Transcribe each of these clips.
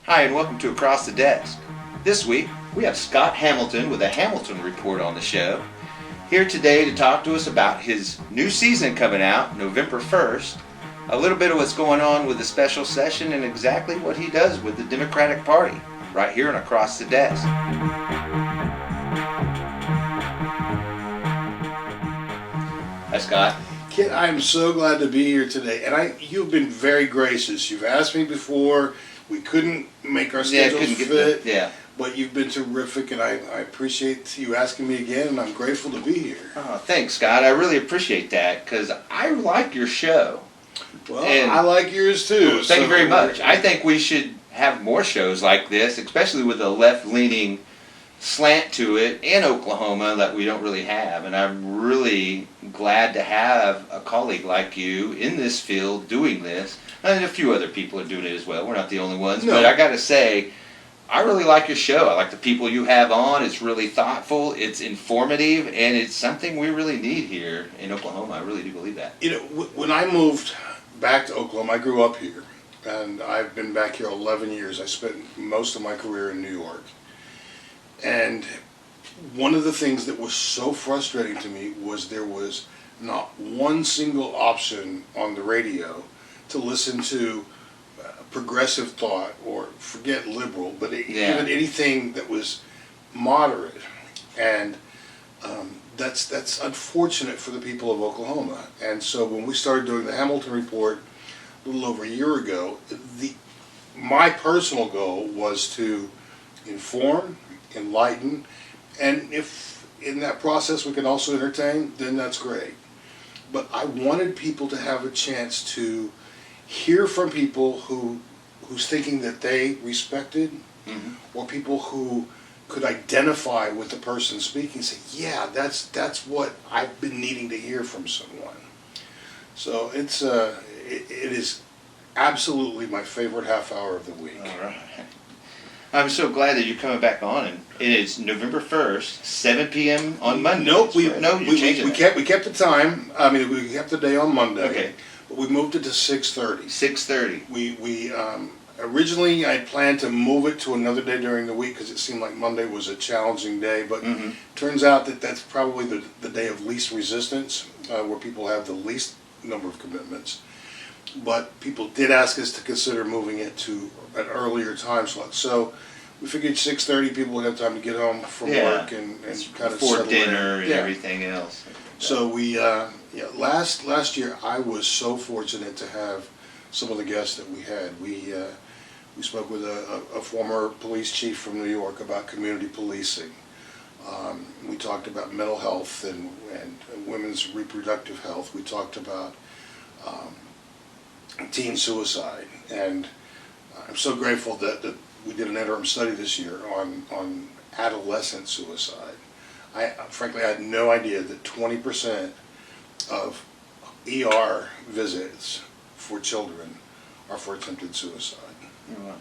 Hi, and welcome to Across the Desk. This week, we have Scott Hamilton with a Hamilton Report on the show. Here today to talk to us about his new season coming out November 1st, a little bit of what's going on with the special session, and exactly what he does with the Democratic Party, right here on Across the Desk. Hi, Scott. Kit, I'm so glad to be here today, and you've been very gracious. You've asked me before. We couldn't make our schedules fit, but you've been terrific, and I appreciate you asking me again, and I'm grateful to be here. Oh, thanks, Scott. I really appreciate that, because I like your show. Well, and I like yours too. Thank you very much. I think we should have more shows like this, especially with a left-leaning slant to it in Oklahoma that we don't really have, and I'm really glad to have a colleague like you in this field doing this. And a few other people are doing it as well. We're not the only ones. No. But I got to say, I really like your show. I like the people you have on. It's really thoughtful. It's informative. And it's something we really need here in Oklahoma. I really do believe that. You know, when I moved back to Oklahoma, I grew up here. And I've been back here 11 years. I spent most of my career in New York. And one of the things that was so frustrating to me was there was not one single option on the radio to listen to progressive thought, or forget liberal, but even anything that was moderate. And that's unfortunate for the people of Oklahoma. And so when we started doing the Hamilton Report a little over a year ago, my personal goal was to inform, enlighten, and if in that process we can also entertain, then that's great. But I wanted people to have a chance to hear from people whose thinking that they respected, or people who could identify with the person speaking, say, yeah, that's what I've been needing to hear from someone. So it is absolutely my favorite half hour of the week. All right. I'm so glad that you're coming back on, and it is November 1st, 7 p.m. on Monday. Nope, we kept the time. I mean, we kept the day on Monday. Okay. But we moved it to 6:30. 6:30. We originally I planned to move it to another day during the week because it seemed like Monday was a challenging day, but turns out that that's probably the day of least resistance, where people have the least number of commitments. But people did ask us to consider moving it to an earlier time slot. So we figured 6:30 people would have time to get home from work and kind of before dinner and everything else. So we last year I was so fortunate to have some of the guests that we had. We spoke with a former police chief from New York about community policing. We talked about mental health and women's reproductive health. We talked about teen suicide, and I'm so grateful that we did an interim study this year on adolescent suicide. Frankly, I had no idea that 20% of ER visits for children are for attempted suicide. Wow.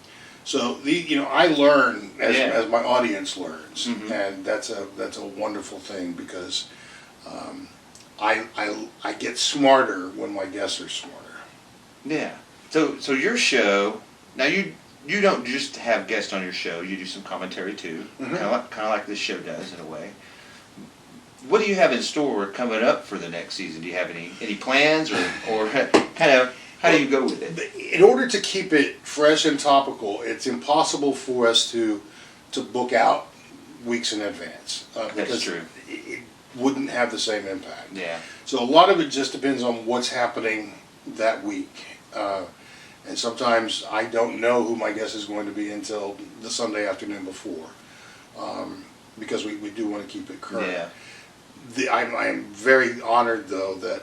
So I learn as my audience learns, and that's a wonderful thing because I get smarter when my guests are smarter. Yeah. So your show, now you don't just have guests on your show, you do some commentary too, kind of like this show does in a way. What do you have in store coming up for the next season? Do you have any plans, or kind of how do you go with it? In order to keep it fresh and topical, it's impossible for us to book out weeks in advance because true. It wouldn't have the same impact. Yeah. So a lot of it just depends on what's happening that week. And sometimes I don't know who my guest is going to be until the Sunday afternoon before, because we do want to keep it current. Yeah. I am very honored, though, that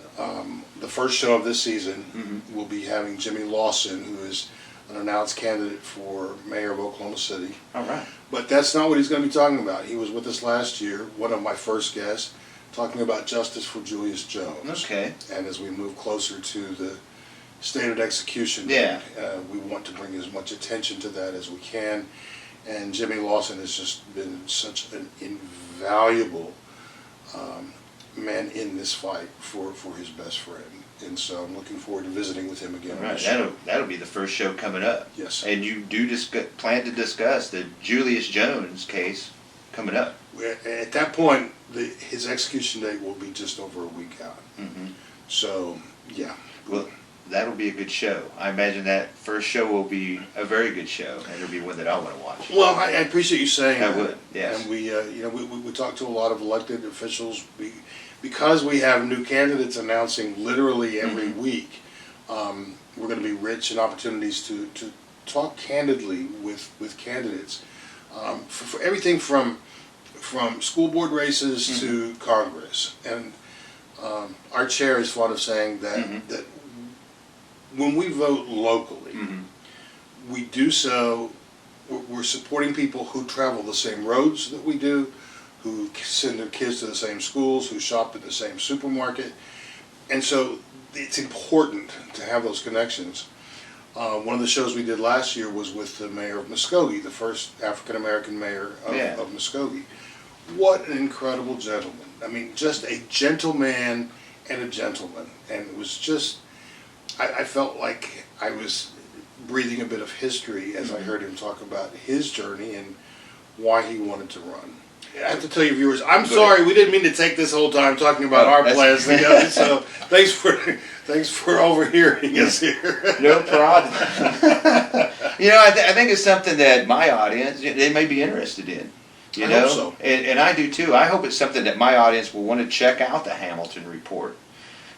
the first show of this season will be having Jimmy Lawson, who is an announced candidate for mayor of Oklahoma City. All right. But that's not what he's going to be talking about. He was with us last year, one of my first guests, talking about justice for Julius Jones. Okay. And as we move closer to the stated execution, we want to bring as much attention to that as we can. And Jimmy Lawson has just been such an invaluable man in this fight for his best friend. and so I'm looking forward to visiting with him again. All right, that'll be the first show coming up. Yes. And you do plan to discuss the Julius Jones case coming up. At that point, his execution date will be just over a week out. Mm-hmm. So, yeah. Well, that'll be a good show. I imagine that first show will be a very good show, and it'll be one that I want to watch. Well, I appreciate you saying that. I would, yes. And we, we talked to a lot of elected officials. Because we have new candidates announcing literally every week, we're going to be rich in opportunities to talk candidly with candidates for everything from school board races to Congress. And our chair is fond of saying that that when we vote locally, we do so, we're supporting people who travel the same roads that we do, who send their kids to the same schools, who shop at the same supermarket. And so it's important to have those connections. One of the shows we did last year was with the mayor of Muskogee, the first African-American mayor of Muskogee. What an incredible gentleman. I mean, just a gentleman and a gentleman. And it was just, I felt like I was breathing a bit of history as I heard him talk about his journey and why he wanted to run. I have to tell you, viewers, I'm sorry, we didn't mean to take this whole time talking about our plans together, so thanks for overhearing us here. No problem. I think it's something that my audience, they may be interested in. I hope so. And I do too. I hope it's something that my audience will want to check out the Hamilton Report.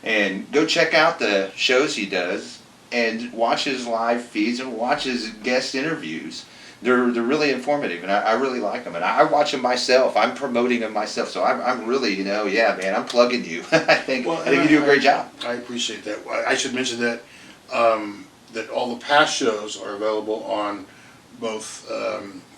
And go check out the shows he does, and watch his live feeds, and watch his guest interviews. They're really informative, and I really like them. And I watch them myself. I'm promoting them myself, so I'm really, man, I'm plugging you. I think you do a great job. I appreciate that. I should mention that that all the past shows are available on both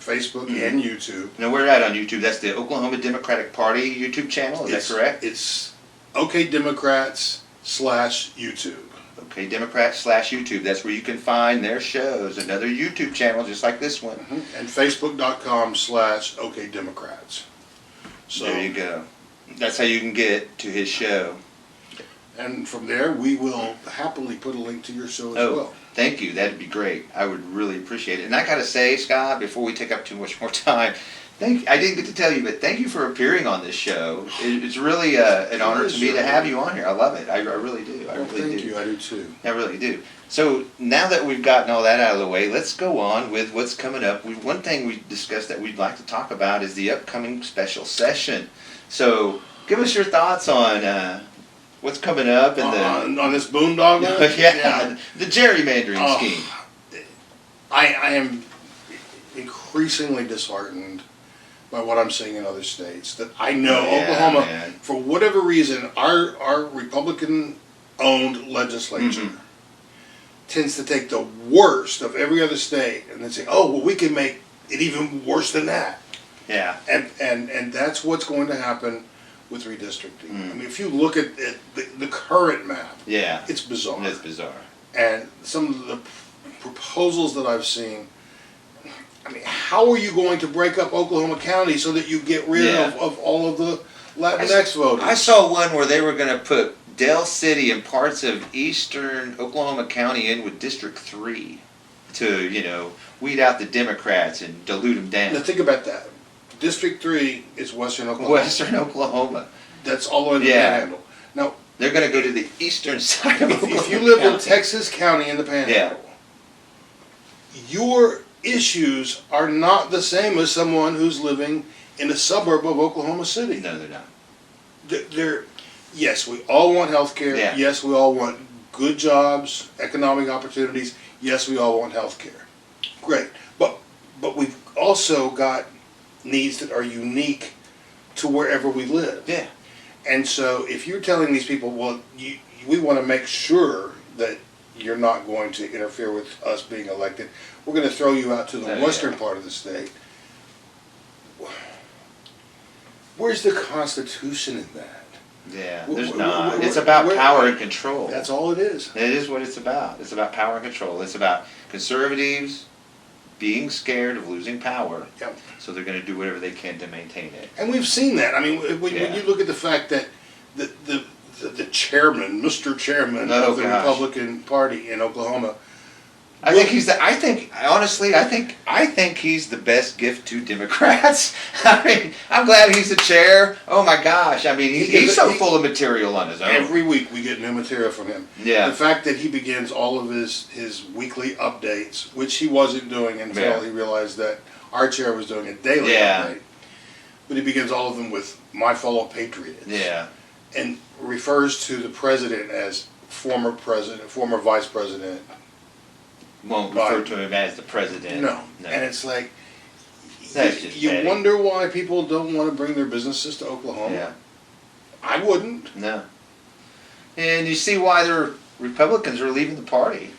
Facebook and YouTube. Now, we're at on YouTube. That's the Oklahoma Democratic Party YouTube channel. Is that correct? It's OK Democrats /YouTube. OK Democrats /YouTube. That's where you can find their shows. Another YouTube channel just like this one. And Facebook.com/OK Democrats. So there you go. That's how you can get to his show. And from there, we will happily put a link to your show as well. Thank you. That'd be great. I would really appreciate it. And I got to say, Scott, before we take up too much more time, I didn't get to tell you, but thank you for appearing on this show. It's really an honor to me to have you on here. I love it. I really do. Thank you. I do too. I really do. So now that we've gotten all that out of the way, let's go on with what's coming up. One thing we discussed that we'd like to talk about is the upcoming special session. So give us your thoughts on what's coming up and on this boondoggle. The gerrymandering scheme. I am increasingly disheartened by what I'm seeing in other states. That I know Oklahoma, for whatever reason, our Republican-owned legislature tends to take the worst of every other state and then say, "Oh, well, we can make it even worse than that." Yeah. And that's what's going to happen with redistricting. I mean, if you look at the current map, it's bizarre. It's bizarre. And some of the proposals that I've seen, I mean, how are you going to break up Oklahoma County so that you get rid of all of the Latinx voters? I saw one where they were going to put Del City and parts of eastern Oklahoma County in with District 3 to, weed out the Democrats and dilute them down. Now think about that. District 3 is Western Oklahoma. Western Oklahoma. That's all the way to the Panhandle. Now, they're going to go to the eastern side of Oklahoma if you live County. in Texas County in the Panhandle, your issues are not the same as someone who's living in a suburb of Oklahoma City. No, they're not. Yes, we all want health care. Yeah. Yes, we all want good jobs, economic opportunities. Yes, we all want health care. Great. But we've also got needs that are unique to wherever we live. Yeah. And so if you're telling these people, well, we want to make sure that you're not going to interfere with us being elected, we're going to throw you out to the western part of the state. Where's the Constitution in that? Yeah, there's not. It's about power and control. That's all it is. It is what it's about. It's about power and control. It's about conservatives being scared of losing power, so they're going to do whatever they can to maintain it. And we've seen that. I mean, when you look at the fact that the the chairman, Mr. Chairman Oh, of the gosh. Republican Party in Oklahoma. I think he's the. I think honestly, I think he's the best gift to Democrats. I mean, I'm glad he's the chair. Oh my gosh! I mean, he's so full of material on his own. Every week we get new material from him. Yeah. The fact that he begins all of his weekly updates, which he wasn't doing until he realized that our chair was doing a daily update. But he begins all of them with "My fellow patriots." Yeah. And refers to the president as former vice president. Won't refer to him as the president. No. And it's like, That's just you petty. wonder why people don't want to bring their businesses to Oklahoma. Yeah. I wouldn't. No. And you see why the Republicans are leaving the party.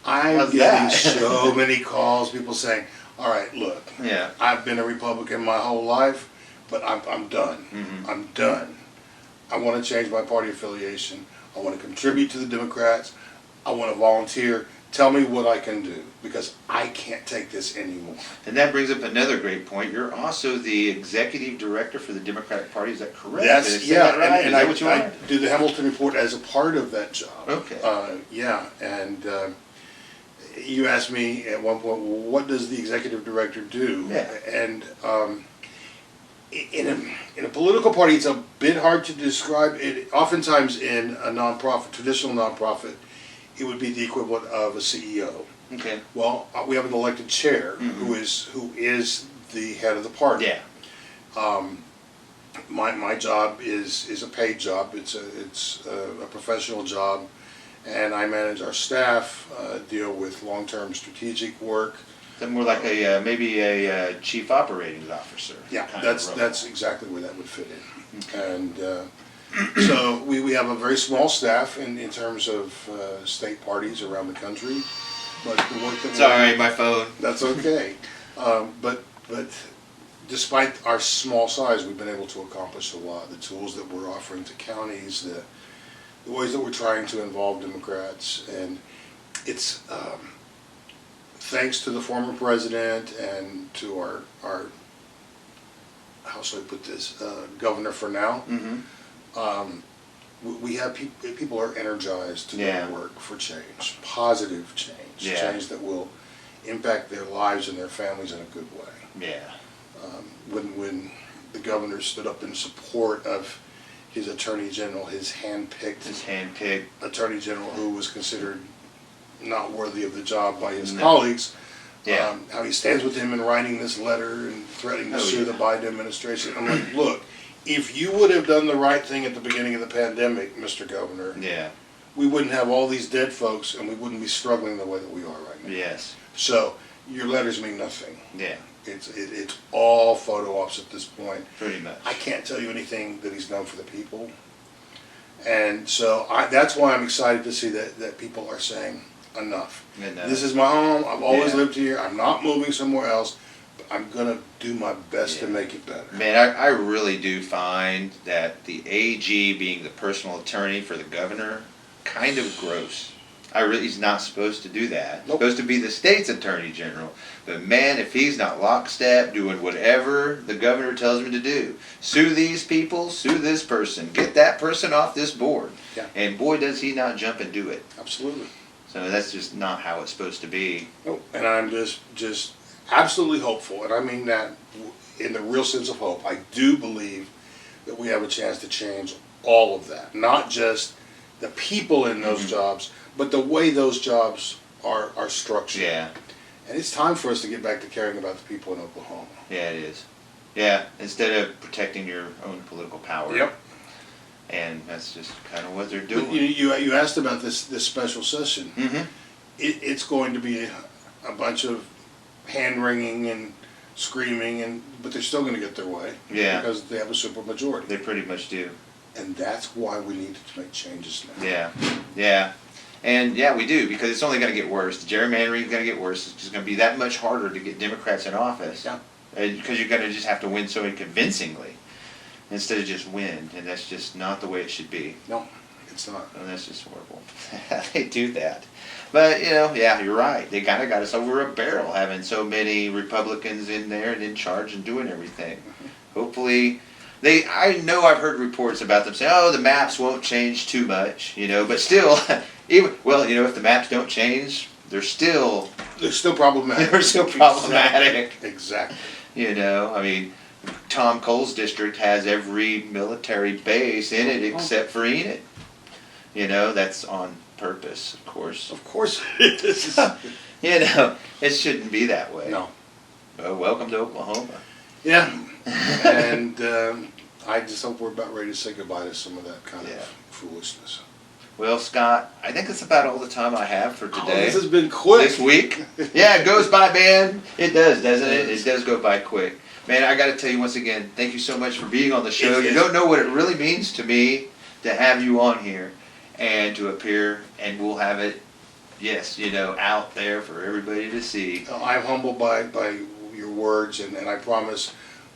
I'm How's getting that? so many calls, people saying, all right, look, Yeah. I've been a Republican my whole life, but I'm done. Mhm. I'm done. I want to change my party affiliation. I want to contribute to the Democrats. I want to volunteer. Tell me what I can do, because I can't take this anymore. And that brings up another great point. You're also the executive director for the Democratic Party. Is that correct? Did I That's, say yeah, that right? and Is that I, what you I are? do the Hamilton Report as a part of that job. Okay. Yeah, and you asked me at one point, well, what does the executive director do? Yeah. And in a political party, it's a bit hard to describe it. Oftentimes in a nonprofit, traditional nonprofit, it would be the equivalent of a CEO. Okay. Well, we have an elected chair who is the head of the party. Yeah. My job is a paid job. It's a professional job, and I manage our staff, deal with long-term strategic work. Then more like a maybe a chief operating officer. Yeah, kind of that's role. exactly where that would fit in. Okay. And so we have a very small staff in terms of state parties around the country. But the work that Sorry, my phone. that's okay. But despite our small size, we've been able to accomplish a lot. The tools that we're offering to counties, the ways that we're trying to involve Democrats, and it's thanks to the former president and to our how should I put this, governor for now. Mm-hmm. We have people are energized to Yeah. go to work for change, positive change, Yeah. change that will impact their lives and their families in a good way. Yeah. When the governor stood up in support of his attorney general, his handpicked His handpicked. attorney general, who was considered not worthy of the job by his No. colleagues, Yeah. how he stands with him in writing this letter and threatening to Oh, sue yeah. the Biden administration. I'm like, look, if you would have done the right thing at the beginning of the pandemic, Mr. Governor, Yeah. we wouldn't have all these dead folks and we wouldn't be struggling the way that we are right now. Yes. So your letters mean nothing. Yeah. It's all photo ops at this point. Pretty much. I can't tell you anything that he's done for the people. And so that's why I'm excited to see that people are saying, enough. And, This is my home. I've always Yeah. lived here. I'm not moving somewhere else. But I'm going to do my best to Yeah. make it better. Man, I really do find that the AG being the personal attorney for the governor, kind of gross. He's not supposed to do that. He's Nope. supposed to be the state's attorney general. But man, if he's not lockstep doing whatever the governor tells him to do, sue these people, sue this person, get that person off this board. Yeah. And boy, does he not jump and do it. Absolutely. So that's just not how it's supposed to be. Nope. And I'm just absolutely hopeful, and I mean that in the real sense of hope. I do believe that we have a chance to change all of that. Not just the people in those jobs, but the way those jobs are structured. Yeah. And it's time for us to get back to caring about the people in Oklahoma. Yeah, it is. Yeah, instead of protecting your own political power. Yep. And that's just kind of what they're But doing. you asked about this special session. Mm-hmm. It's going to be a bunch of hand wringing and screaming, but they're still going to get their way. Yeah. Because they have a super majority. They pretty much do. And that's why we need to make changes now. Yeah. Yeah. And yeah, we do, because it's only going to get worse. The gerrymandering is going to get worse. It's just going to be that much harder to get Democrats in office. Yeah. Because you're going to just have to win so convincingly instead of just win. And that's just not the way it should be. No, it's not. And that's just horrible. They do that. But, yeah, you're right. They kind of got us over a barrel having so many Republicans in there and in charge and doing everything. Hopefully I know I've heard reports about them saying, oh, the maps won't change too much, but still, if the maps don't change, they're still problematic. They're still problematic. Exactly. I mean, Tom Cole's district has every military base in it except for Enid. That's on purpose, of course. Of course it is. It shouldn't be that way. No. Well, welcome to Oklahoma. Yeah. And I just hope we're about ready to say goodbye to some of that kind of foolishness. Well, Scott, I think that's about all the time I have for today. Oh, this has been quick. This week? Yeah, it goes by, man. It does, doesn't it? It does go by quick. Man, I got to tell you once again, thank you so much for being on the show. You don't know what it really means to me to have you on here and to appear, and we'll have it, out there for everybody to see. I'm humbled by your words, and I promise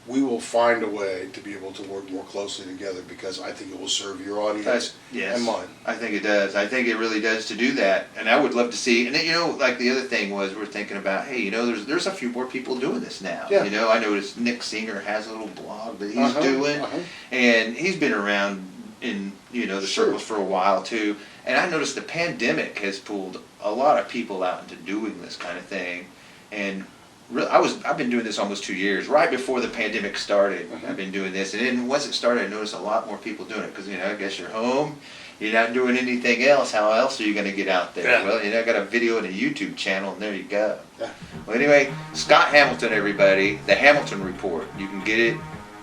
we will find a way to be able to work more closely together, because I think it will serve your audience and mine. I think it does. I think it really does to do that, and I would love to see. And then, like the other thing was, we're thinking about, hey, there's a few more people doing this now. Yeah. I noticed Nick Singer has a little blog that he's doing, and he's been around in the circles for a while too. And I noticed the pandemic has pulled a lot of people out into doing this kind of thing, and I've been doing this almost 2 years. Right before the pandemic started, I've been doing this, and then once it started, I noticed a lot more people doing it because I guess you're home, you're not doing anything else. How else are you going to get out there? Yeah. Well, I got a video and a YouTube channel, and there you go. Yeah. Well, anyway, Scott Hamilton, everybody, the Hamilton Report. You can get it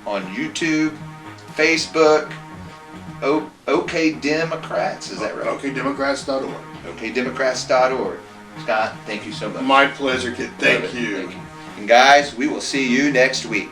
on YouTube, Facebook. OK Democrats, is that right? OKDemocrats.org. OKDemocrats.org. Scott, thank you so much. My pleasure, kid. Thank you. And guys, we will see you next week.